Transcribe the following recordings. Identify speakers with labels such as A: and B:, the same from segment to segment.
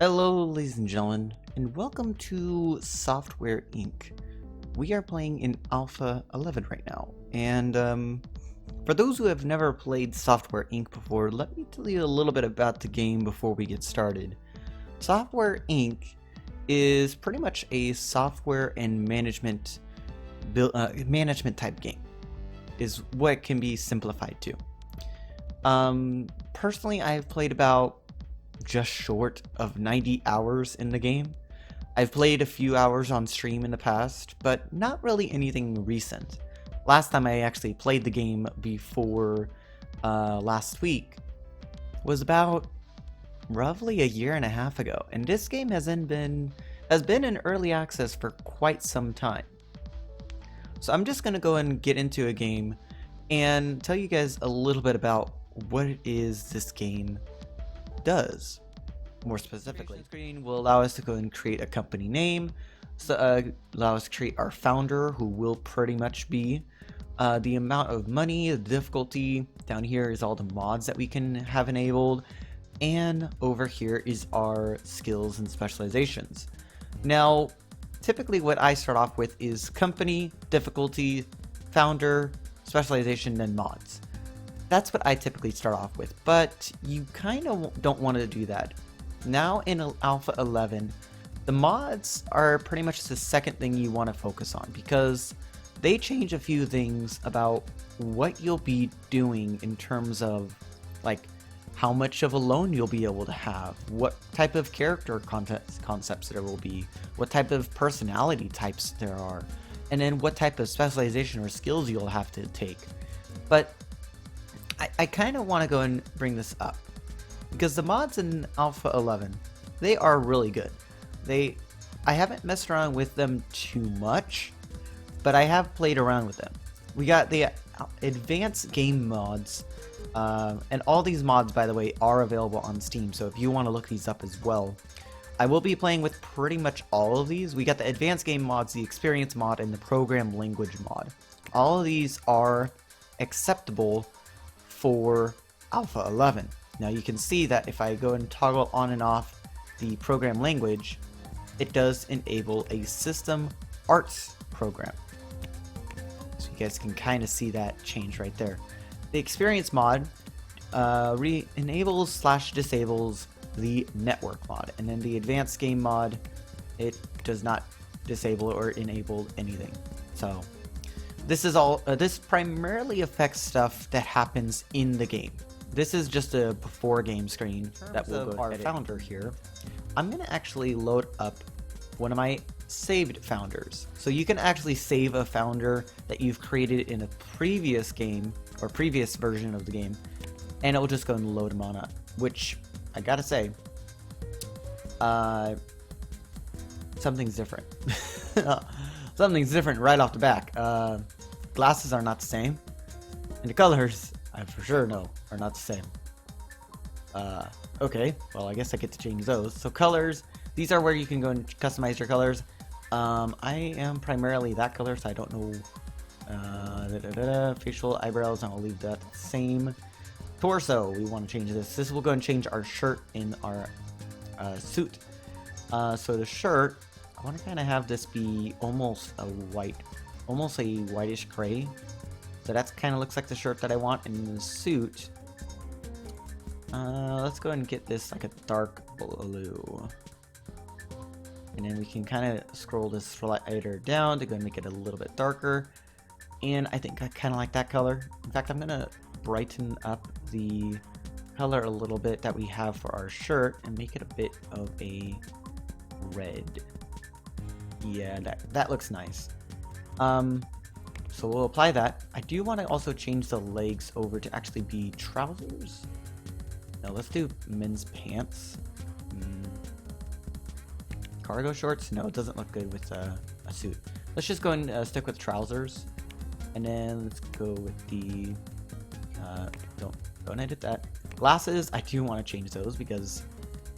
A: Hello, ladies and gentlemen, and welcome to Software Inc. We are playing in Alpha 11 right now, and for those who have never played Software Inc. before, let me tell you a little bit about the game before we get started. Software Inc. is pretty much a software and management type game, is what it can be simplified to. Personally, I've played about just short of 90 hours in the game. I've played a few hours on stream in the past, but not really anything recent. Last time I actually played the game before last week was about roughly a year and a half ago, and this game has been in early access for quite some time. So I'm just gonna go and get into a game and tell you guys a little bit about what it is this game does. More specifically, the screen will allow us to go and create a company name, so allow us to create our founder, who will pretty much be the amount of money, the difficulty. Down here is all the mods that we can have enabled, and over here is our skills and specializations. Now, typically what I start off with is company, difficulty, founder, specialization, then mods. That's what I typically start off with, but you kind of don't want to do that. Now in Alpha 11, the mods are pretty much the second thing you want to focus on, because they change a few things about what you'll be doing in terms of like how much of a loan you'll be able to have, what type of character concepts there will be, what type of personality types there are, and then what type of specialization or skills you'll have to take. But I kind of want to go and bring this up because the mods in Alpha 11, they are really good. I haven't messed around with them too much, but I have played around with them. We got the advanced game mods, and all these mods, by the way, are available on Steam, so if you want to look these up as well. I will be playing with pretty much all of these. We got the advanced game mods, the experience mod, and the program language mod. All of these are acceptable for Alpha 11. Now you can see that if I go and toggle on and off the program language, it does enable a system arts program. So you guys can kind of see that change right there. The experience mod enables/disables the network mod, and then the advanced game mod, it does not disable or enable anything. So this is all. This primarily affects stuff that happens in the game. This is just a before game screen that will go our founder here. I'm gonna actually load up one of my saved founders. So you can actually save a founder that you've created in a previous game or previous version of the game, and it will just go and load them on up. Which I gotta say, something's different. Something's different right off the back. Glasses are not the same, and the colors, I for sure know, are not the same. Okay, well, I guess I get to change those. So colors, these are where you can go and customize your colors. I am primarily that color, so I don't know. Facial eyebrows, and I'll leave that the same. Torso, we want to change this. This will go and change our shirt in our suit. So the shirt, I want to kind of have this be almost a whitish gray. So that kind of looks like the shirt that I want. In the suit, let's go ahead and get this like a dark blue. And then we can kind of scroll this slider down to go and make it a little bit darker. And I think I kind of like that color. In fact, I'm going to brighten up the color a little bit that we have for our shirt and make it a bit of a red. Yeah, that looks nice. So we'll apply that. I do want to also change the legs over to actually be trousers. Now let's do men's pants. Cargo shorts? No, it doesn't look good with a suit. Let's just go and stick with trousers. And then let's go with the... don't edit that. Glasses, I do want to change those because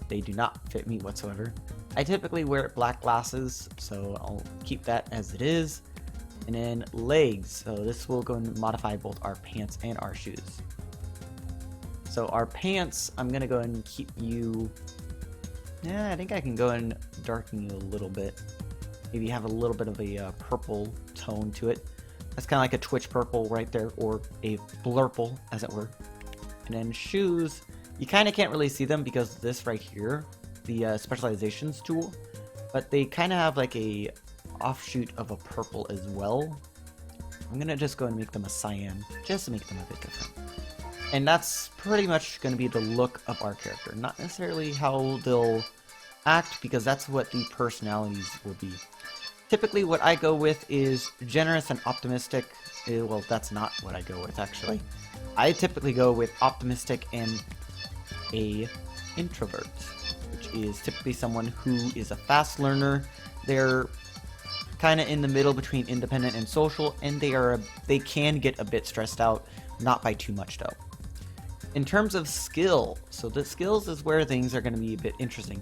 A: they do not fit me whatsoever. I typically wear black glasses, so I'll keep that as it is. And then legs, so this will go and modify both our pants and our shoes. So our pants, I'm gonna go and keep you Yeah, I think I can go and darken you a little bit. Maybe have a little bit of a purple tone to it. That's kind of like a Twitch purple right there, or a blurple, as it were. And then shoes, you kind of can't really see them because this right here, the specializations tool, but they kind of have like a offshoot of a purple as well. I'm gonna just go and make them a cyan, just to make them a bit different. And that's pretty much gonna be the look of our character, not necessarily how they'll act, because that's what the personalities will be. Typically what I go with is generous and optimistic. Well, that's not what I go with, actually. I typically go with optimistic and a introvert, which is typically someone who is a fast learner. They're kind of in the middle between independent and social, and they can get a bit stressed out, not by too much though. In terms of skill, so the skills is where things are going to be a bit interesting.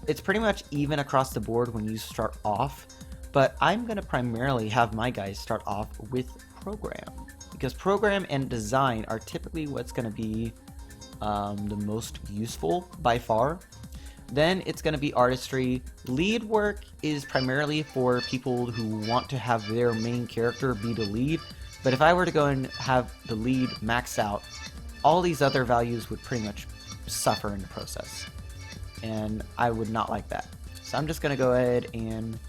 A: It's pretty much even across the board when you start off, but I'm going to primarily have my guys start off with program, because program and design are typically what's going to be the most useful by far. Then it's going to be artistry. Lead work is primarily for people who want to have their main character be the lead, but if I were to go and have the lead maxed out, all these other values would pretty much suffer in the process, and I would not like that. So I'm just going to go ahead and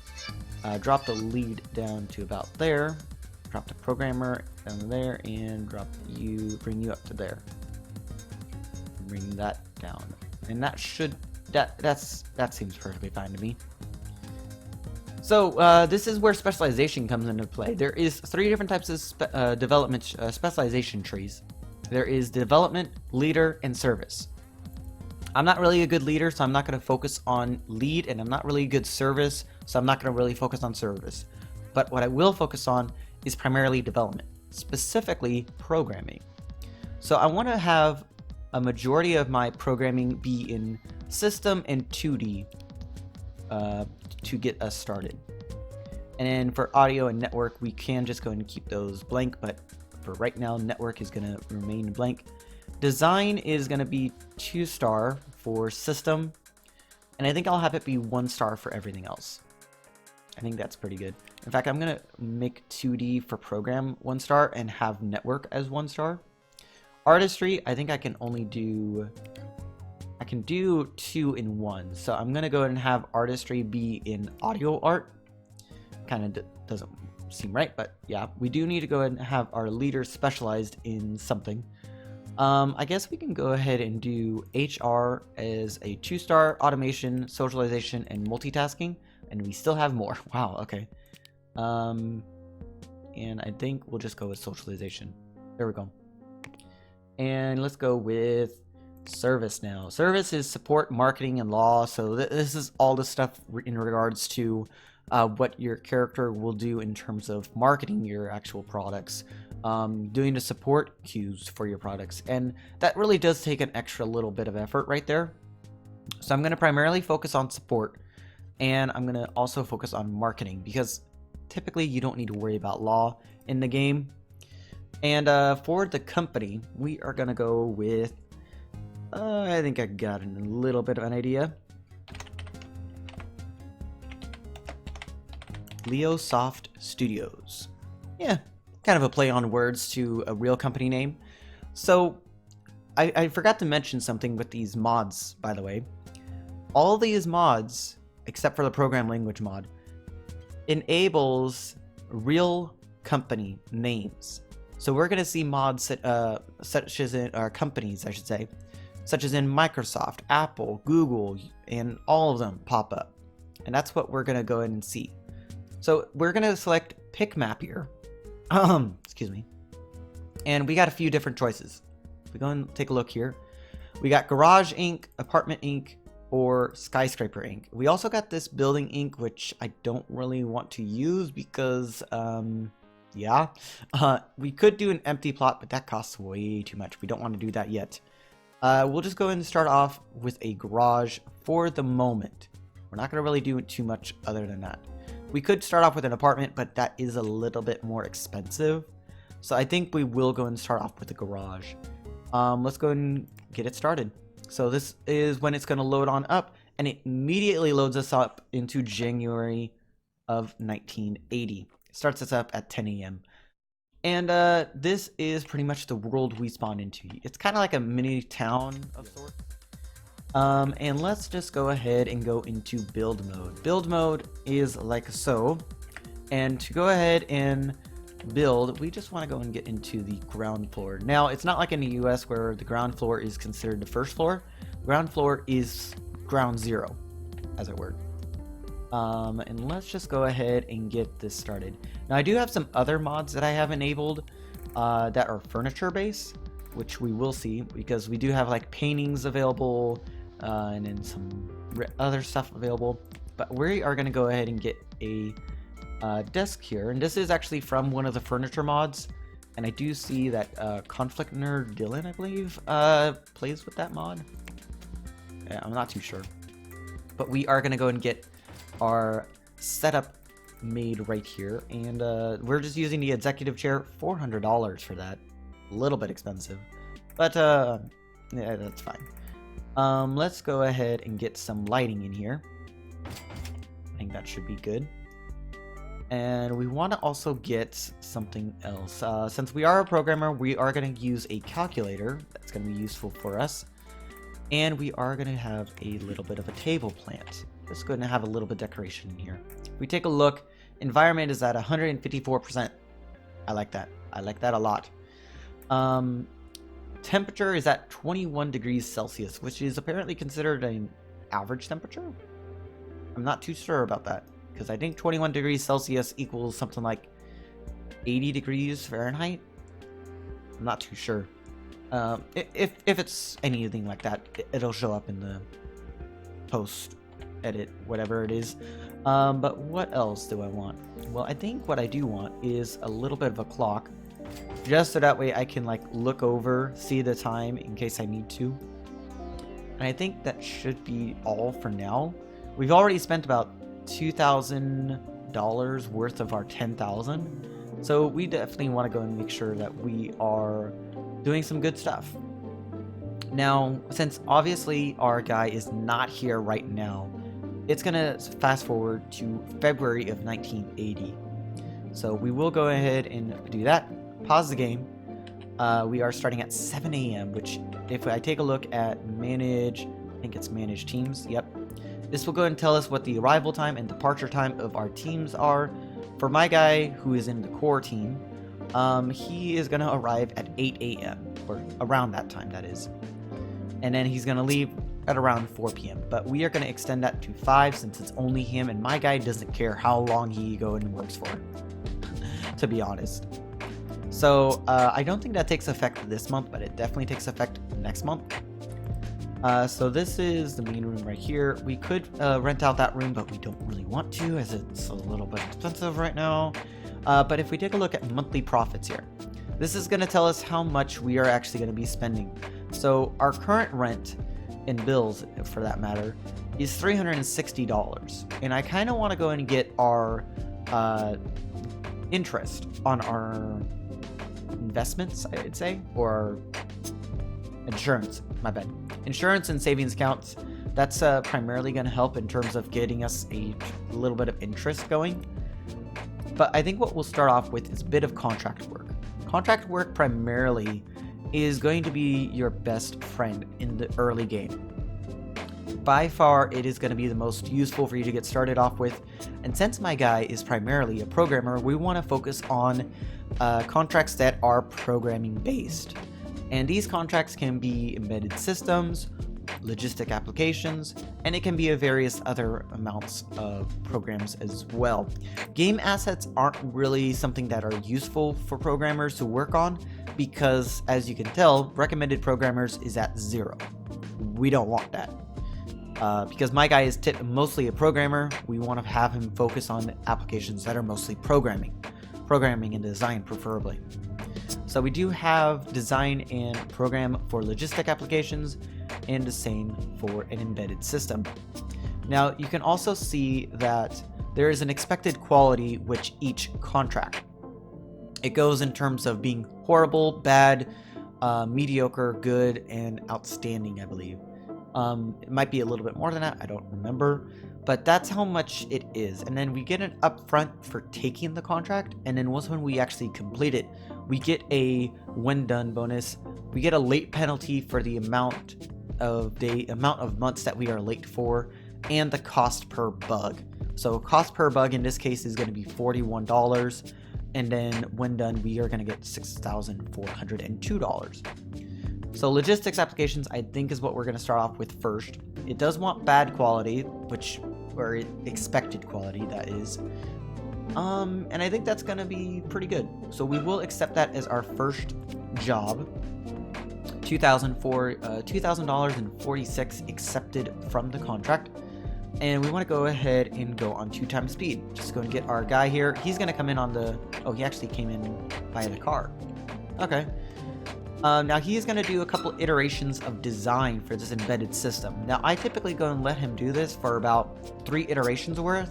A: drop the lead down to about there, drop the programmer down to there, and bring you up to there. Bring that down, and that seems perfectly fine to me. So this is where specialization comes into play. There is 3 different types of development specialization trees. There is development, leader, and service. I'm not really a good leader, so I'm not going to focus on lead, and I'm not really a good service, so I'm not going to really focus on service. But what I will focus on is primarily development, specifically programming. So I want to have a majority of my programming be in system and 2D to get us started. And then for audio and network, we can just go and keep those blank, but for right now, network is going to remain blank. Design is going to be 2-star for system, and I think I'll have it be 1-star for everything else. I think that's pretty good. In fact, I'm going to make 2D for program 1-star and have network as 1-star. Artistry, I think I can do 2 in 1. So I'm going to go ahead and have artistry be in audio art. Kind of doesn't seem right, but yeah, we do need to go ahead and have our leader specialized in something. I guess we can go ahead and do HR as a 2-star, automation, socialization, and multitasking, and we still have more. Wow, okay. And I think we'll just go with socialization. There we go. And let's go with service now. Service is support, marketing, and law. So this is all the stuff in regards to what your character will do in terms of marketing your actual products, doing the support queues for your products, and that really does take an extra little bit of effort right there. So I'm going to primarily focus on support, and I'm going to also focus on marketing, because typically you don't need to worry about law in the game. And for the company, we are going to go with I think I got a little bit of an idea. LeoSoft Studios. Yeah, kind of a play on words to a real company name. So I forgot to mention something with these mods, by the way. All these mods, except for the program language mod, enables real company names. So we're going to see mods such as in companies, I should say, such as in Microsoft, Apple, Google, and all of them pop up. And that's what we're going to go ahead and see. So we're going to select Pick Map here. Excuse me. And we got a few different choices. We go and take a look here. We got Garage Inc., Apartment Inc., or Skyscraper Inc. We also got this Building Inc., which I don't really want to use because, yeah. We could do an empty plot, but that costs way too much. We don't want to do that yet. We'll just go ahead and start off with a garage for the moment. We're not going to really do too much other than that. We could start off with an apartment, but that is a little bit more expensive. So I think we will go and start off with a garage. Let's go and get it started. So this is when it's going to load on up, and it immediately loads us up into January of 1980. It starts us up at 10 a.m. And this is pretty much the world we spawn into. It's kind of like a mini town of sorts. And let's just go ahead and go into build mode. Build mode is like so. And to go ahead and build, we just want to go and get into the ground floor. Now, it's not like in the US where the ground floor is considered the first floor. Ground floor is ground zero, as it were. And let's just go ahead and get this started. Now, I do have some other mods that I have enabled that are furniture based, which we will see, because we do have like paintings available and then some other stuff available. But we are going to go ahead and get a desk here, and this is actually from one of the furniture mods. And I do see that Conflict Nerd Dylan, I believe, plays with that mod. Yeah, I'm not too sure. But we are going to go and get our setup made right here, and we're just using the executive chair. $400 for that. A little bit expensive, but yeah, that's fine. Let's go ahead and get some lighting in here. I think that should be good. And we want to also get something else. Since we are a programmer, we are going to use a calculator. That's going to be useful for us. And we are going to have a little bit of a table plant. Just going to have a little bit of decoration in here. If we take a look, environment is at 154%. I like that. I like that a lot. Temperature is at 21 degrees Celsius, which is apparently considered an average temperature. I'm not too sure about that, because I think 21 degrees Celsius equals something like 80 degrees Fahrenheit. I'm not too sure. If it's anything like that, it'll show up in the post edit, whatever it is. But what else do I want? Well, I think what I do want is a little bit of a clock, just so that way I can like look over, see the time in case I need to. And I think that should be all for now. We've already spent about $2,000 worth of our 10,000, so we definitely want to go and make sure that we are doing some good stuff. Now, since obviously our guy is not here right now, it's gonna fast forward to February of 1980. So we will go ahead and do that. Pause the game. We are starting at 7 a.m., which if I take a look at manage, I think it's manage teams. Yep. This will go and tell us what the arrival time and departure time of our teams are. For my guy who is in the core team, he is gonna arrive at 8 a.m. or around that time, that is. And then he's gonna leave at around 4 p.m. But we are going to extend that to 5 since it's only him, and my guy doesn't care how long he goes and works for, to be honest. So I don't think that takes effect this month, but it definitely takes effect next month. So this is the main room right here. We could rent out that room, but we don't really want to, as it's a little bit expensive right now. But if we take a look at monthly profits here, this is going to tell us how much we are actually going to be spending. So our current rent and bills, for that matter, is $360, and I kind of want to go and get our interest on our investments, I'd say, or insurance, my bad, insurance and savings accounts. That's primarily going to help in terms of getting us a little bit of interest going. But I think what we'll start off with is a bit of contract work. Contract work primarily is going to be your best friend in the early game. By far, it is going to be the most useful for you to get started off with. And since my guy is primarily a programmer, we want to focus on contracts that are programming based. And these contracts can be embedded systems, logistic applications, and it can be a various other amounts of programs as well. Game assets aren't really something that are useful for programmers to work on, because as you can tell, recommended programmers is at 0. We don't want that. Because my guy is mostly a programmer, we want to have him focus on applications that are mostly programming and design preferably. So we do have design and program for logistic applications, and the same for an embedded system. Now you can also see that there is an expected quality which each contract. It goes in terms of being horrible, bad, mediocre, good, and outstanding, I believe. It might be a little bit more than that, I don't remember, but that's how much it is. And then we get an upfront for taking the contract, and then once when we actually complete it, we get a when done bonus. We get a late penalty for the amount of months that we are late for, and the cost per bug. So cost per bug in this case is going to be $41, and then when done we are going to get $6,402. So logistics applications, I think, is what we're going to start off with first. It does want bad quality, or expected quality, that is. And I think that's going to be pretty good. So we will accept that as our first job. $2,000.46 accepted from the contract. And we want to go ahead and go on 2 times speed. Just go and get our guy here. He's going to come in on the... Oh, he actually came in via the car. Okay. Now he's going to do a couple iterations of design for this embedded system. Now I typically go and let him do this for about 3 iterations worth,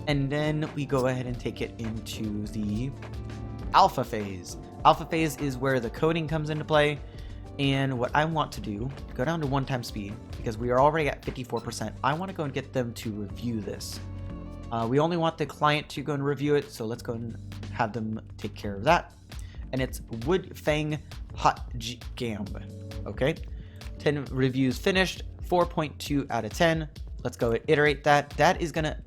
A: and then we go ahead and take it into the alpha phase. Alpha phase is where the coding comes into play, and what I want to do, go down to 1 time speed, because we are already at 54%. I want to go and get them to review this. We only want the client to go and review it, so let's go and have them take care of that. And it's Wood Fang Hot Gamb. Okay, 10 reviews finished, 4.2 out of 10. Let's go and iterate that. That is gonna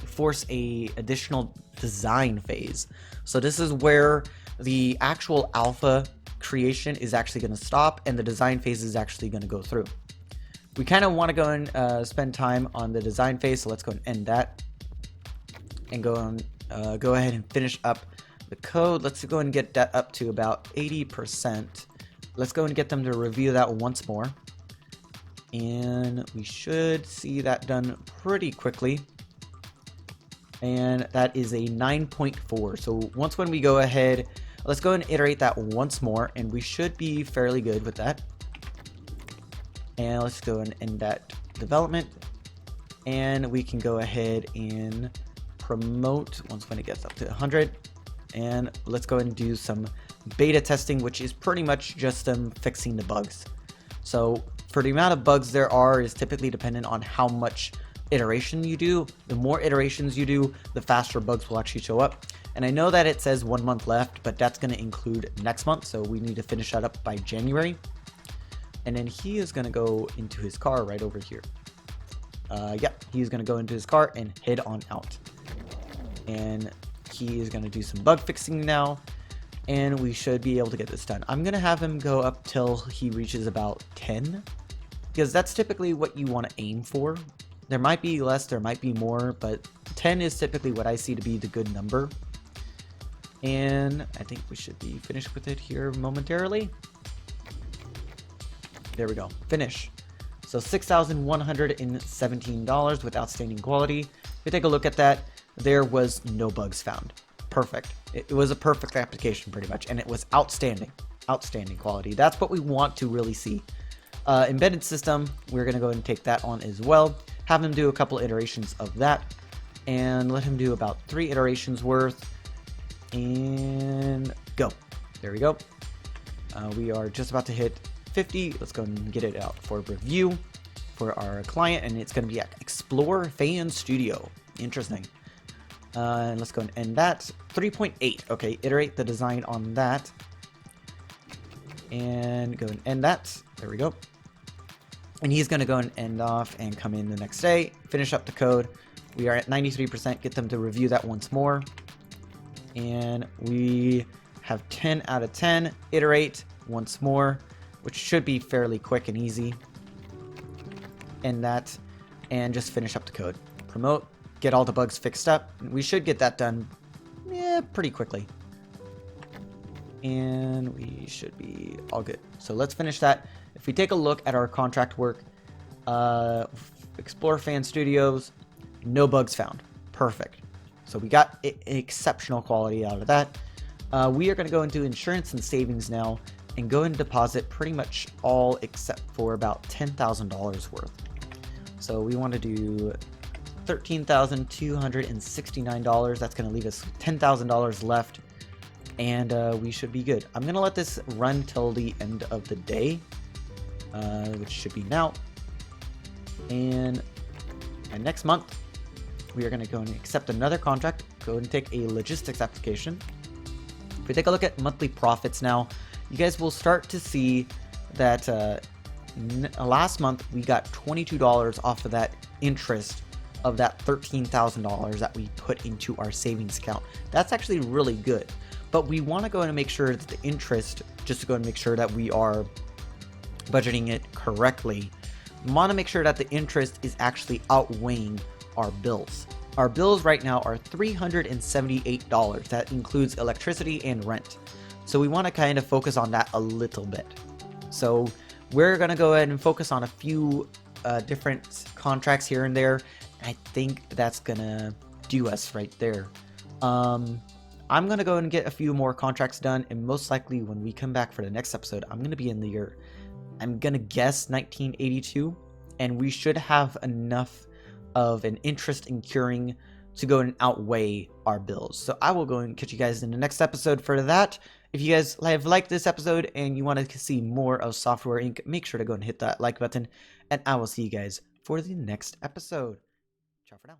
A: force a additional design phase. So this is where the actual alpha creation is actually going to stop, and the design phase is actually going to go through. We kind of want to go and spend time on the design phase, so let's go and end that, and go ahead and finish up the code. Let's go and get that up to about 80%. Let's go and get them to review that once more, and we should see that done pretty quickly. And that is a 9.4. So once when we go ahead, let's go and iterate that once more, and we should be fairly good with that. And let's go and end that development, and we can go ahead and promote once when it gets up to 100. And let's go and do some beta testing, which is pretty much just them fixing the bugs. So for the amount of bugs there are is typically dependent on how much iteration you do. The more iterations you do, the faster bugs will actually show up. And I know that it says 1 month left, but that's going to include next month, so we need to finish that up by January. And then he is going to go into his car right over here. Yep, he's going to go into his car and head on out. And he is going to do some bug fixing now, and we should be able to get this done. I'm going to have him go up till he reaches about 10, because that's typically what you want to aim for. There might be less, there might be more, but 10 is typically what I see to be the good number. And I think we should be finished with it here momentarily. There we go, finish. So $6,117 with outstanding quality. If we take a look at that, there was no bugs found. Perfect. It was a perfect application pretty much, and it was outstanding. Outstanding quality. That's what we want to really see. Embedded system, we're going to go ahead and take that on as well. Have him do a couple iterations of that, and let him do about 3 iterations worth, and go. There we go. We are just about to hit 50. Let's go and get it out for review for our client, and it's going to be at Explore Fan Studio. Interesting. And let's go and end that. 3.8. Okay, iterate the design on that, and go and end that. There we go. And he's going to go and end off and come in the next day, finish up the code. We are at 93%. Get them to review that once more. And we have 10 out of 10. Iterate once more, which should be fairly quick and easy. End that, and just finish up the code. Promote, get all the bugs fixed up. We should get that done pretty quickly. And we should be all good. So let's finish that. If we take a look at our contract work, Explore Fan Studios, no bugs found. Perfect. So we got exceptional quality out of that. We are going to go into insurance and savings now and go and deposit pretty much all except for about $10,000 worth. So we want to do $13,269. That's going to leave us $10,000 left, and we should be good. I'm going to let this run till the end of the day, which should be now. And next month, we are going to go and accept another contract, go and take a logistics application. If we take a look at monthly profits now, you guys will start to see that last month we got $22 off of that interest of that $13,000 that we put into our savings account. That's actually really good. But we want to go and make sure that the interest, just to go and make sure that we are budgeting it correctly, we want to make sure that the interest is actually outweighing our bills. Our bills right now are $378. That includes electricity and rent. So we want to kind of focus on that a little bit. So we're going to go ahead and focus on a few different contracts here and there. I think that's going to do us right there. I'm going to go and get a few more contracts done, and most likely when we come back for the next episode, I'm going to be in the year, I'm going to guess 1982, and we should have enough of an interest in curing to go and outweigh our bills. So I will go and catch you guys in the next episode for that. If you guys have liked this episode and you want to see more of Software Inc., make sure to go and hit that like button, and I will see you guys for the next episode. Ciao for now.